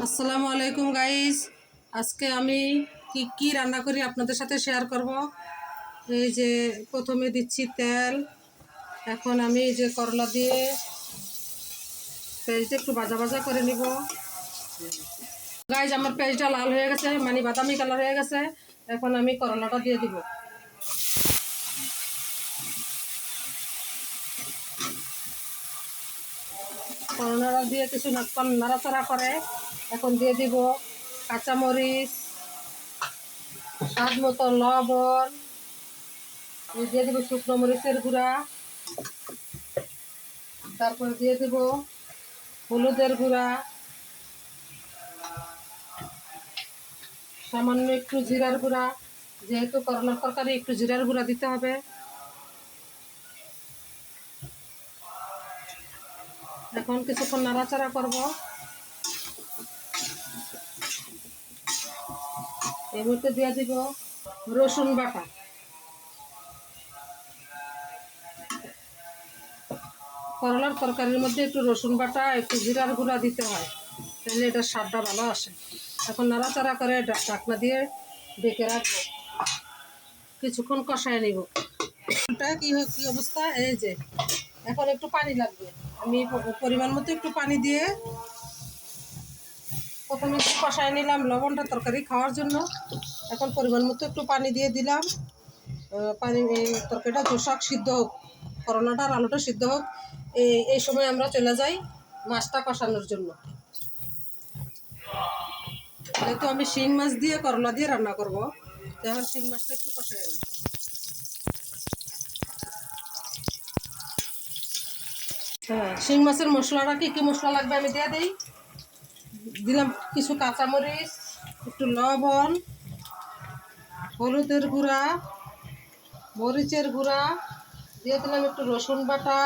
আসসালামু আলাইকুম গাইস। আজকে আমি কি রান্না করি আপনাদের সাথে শেয়ার করব। এই যে প্রথমে দিচ্ছি তেল। এখন আমি এই যে করলা দিয়ে পেঁয়াজটা একটু ভাজা ভাজা করে নিব। গাইস, আমার পেঁয়াজটা লাল হয়ে গেছে, মানে বাদামি কালার হয়ে গেছে। এখন আমি করলাটা দিয়ে দিব। করলাটা দিয়ে কিছু নাড়াচাড়া করে এখন দিয়ে দিব কাঁচামরিচ, স্বাদ মতো লবণ, দিয়ে দেবো শুকনো মরিচের গুঁড়া, তারপর দিয়ে দেব হলুদের গুঁড়া, সামান্য একটু জিরার গুঁড়া, যেহেতু করলার তরকারি একটু জিরার গুঁড়া দিতে হবে। এখন কিছুক্ষণ নাড়াচাড়া করব। এর মধ্যে দিয়ে দিব রসুন বাটা। করলার তরকারির মধ্যে একটু রসুন বাটা, একটু জিরার গুঁড়া দিতে হয়, তাহলে এটা স্বাদটা ভালো আসে। এখন নাড়াচাড়া করে ঢাকনা দিয়ে ঢেকে রাখবো, কিছুক্ষণ কষায় নিব। এটা কি অবস্থা, এই যে এখন একটু পানি লাগবে। আমি পরিমাণ মতো একটু পানি দিয়ে প্রথমে একটু কষায় নিলাম লবণটা তরকারি খাওয়ার জন্য। এখন পরিমাণ মতো একটু পানি দিয়ে দিলাম। পানি তরকারিটা ধোসাক সিদ্ধ হোক, করলাটা আর আলুটা সিদ্ধ হোক। এই সময় আমরা চলে যাই মাছটা কষানোর জন্য। যেহেতু আমি শিং মাছ দিয়ে করলা দিয়ে রান্না করব, তখন শিং মাছটা একটু কষায় নিই। হ্যাঁ, শিং মাছের মশলাটা কি মশলা লাগবে আমি দিয়ে দিই। দিলাম কিছু কাঁচামরিচ, একটু লবণ, হলুদের গুঁড়া, মরিচের গুঁড়া, দিয়ে দিলাম একটু রসুন বাটা,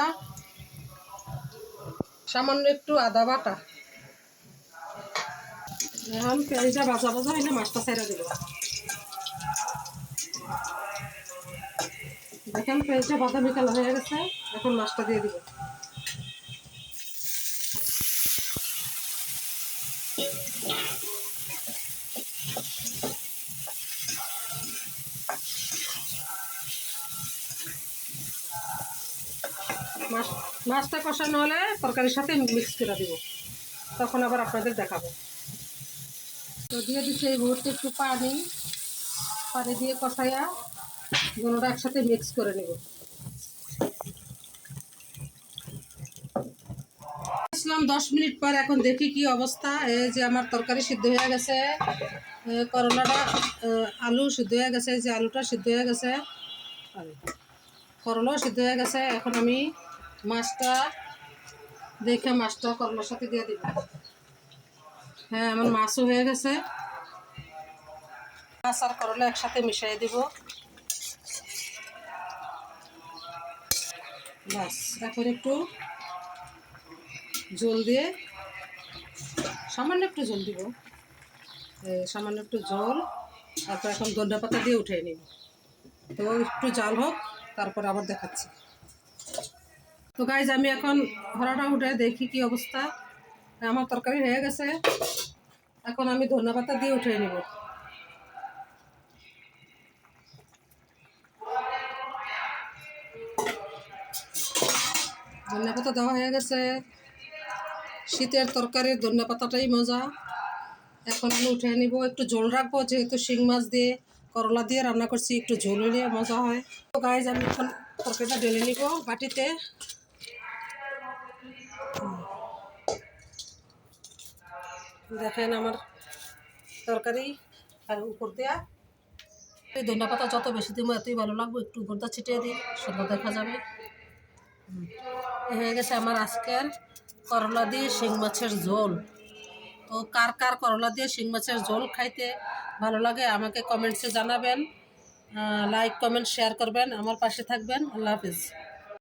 সামান্য একটু আদা বাটা। এখন পেঁয়াজটা ভাজা ভাজা হইলে মাছটা ছেড়ে দেবো। দেখেন পেঁয়াজটা বাদামি কালার হয়ে গেছে, এখন মাছটা দিয়ে দিব। মাছটা কষানো হলে তরকারির সাথে মিক্স করে দিব, তখন আবার আপনাদের দেখাবো। তো দিয়ে দিচ্ছি এই মুহূর্তে একটু পানি দিয়ে কষাইয়া দুটোটা একসাথে মিক্স করে নেব। আসলাম 10 মিনিট পর, এখন দেখি কি অবস্থা। এই যে আমার তরকারি সিদ্ধ হয়ে গেছে, করলাটা আলু সিদ্ধ হয়ে গেছে, যে আলুটা সিদ্ধ হয়ে গেছে, করলাও সিদ্ধ হয়ে গেছে। এখন আমি মাছটা দেখে মাছটা করলার সাথে দিয়ে দিব। হ্যাঁ, আমার মাছও হয়ে গেছে। মাছ আর করলা একসাথে মিশিয়ে দিব। বাস, এখন একটু জল দিয়ে, সামান্য একটু জল দিব, সামান্য একটু জল। তারপর এখন ধনিয়া পাতা দিয়ে উঠিয়ে নিব। তো একটু জাল হোক, তারপর আবার দেখাচ্ছি। তো গাইজ, আমি এখন ভরাটা উঠে দেখি কি অবস্থা। আমার তরকারি হয়ে গেছে, এখন আমি ধনিয়া পাতা দিয়ে উঠিয়ে নিব। ধনিয়া পাতা দেওয়া হয়ে গেছে। শীতের তরকারির ধনিয়া পাতাটাই মজা। এখন আমি উঠিয়ে নিব, একটু ঝোল রাখবো, যেহেতু শিং মাছ দিয়ে করলা দিয়ে রান্না করছি, একটু ঝোল হলে মজা হয়। তো গাইজ, আমি এখন তরকারিটা ঢেলে নিব বাটিতে। দেখেন আমার তরকারি, আর উপর দেওয়া এই ধনিয়া পাতা যত বেশি দিব এতই ভালো লাগবে। একটু উপরটা ছিটিয়ে দিই, সুন্দর দেখা যাবে। হয়ে গেছে আমার আজকের করলা দিয়ে শিং মাছের ঝোল। তো কার কার করলা দিয়ে শিং মাছের ঝোল খাইতে ভালো লাগে আমাকে কমেন্টসে জানাবেন। লাইক কমেন্ট শেয়ার করবেন, আমার পাশে থাকবেন। আল্লাহ হাফিজ।